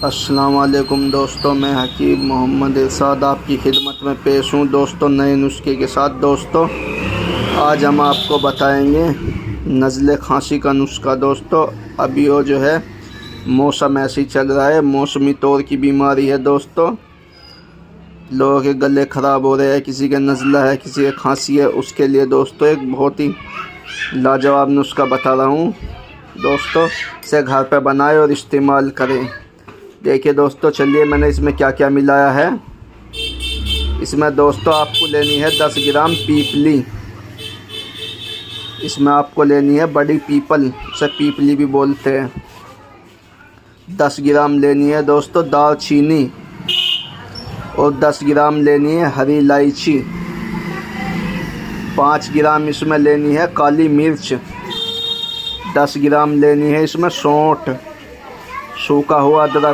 अस्सलाम वालेकुम दोस्तों, मैं हकीम मोहम्मद इरशाद आपकी खिदमत में पेश हूँ दोस्तों नए नुस्खे के साथ। दोस्तों आज हम आपको बताएंगे नज़ले खांसी का नुस्खा। दोस्तों अभी वो जो है मौसम ऐसे ही चल रहा है, मौसमी तौर की बीमारी है दोस्तों। लोगों के गले ख़राब हो रहे हैं, किसी के नज़ला है, किसी के खांसी है। उसके लिए दोस्तों एक बहुत ही लाजवाब नुस्खा बता रहा हूँ दोस्तों, इसे घर पे बनाएं और इस्तेमाल करें। देखिए दोस्तों, चलिए मैंने इसमें क्या क्या मिलाया है। इसमें दोस्तों आपको लेनी है 10 ग्राम पीपली। इसमें आपको लेनी है बड़ी पीपल, उसे पीपली भी बोलते हैं। 10 ग्राम लेनी है दोस्तों दालचीनी और 10 ग्राम लेनी है हरी इलायची। 5 ग्राम इसमें लेनी है काली मिर्च। 10 ग्राम लेनी है इसमें सौंठ, सूखा हुआ अदरक।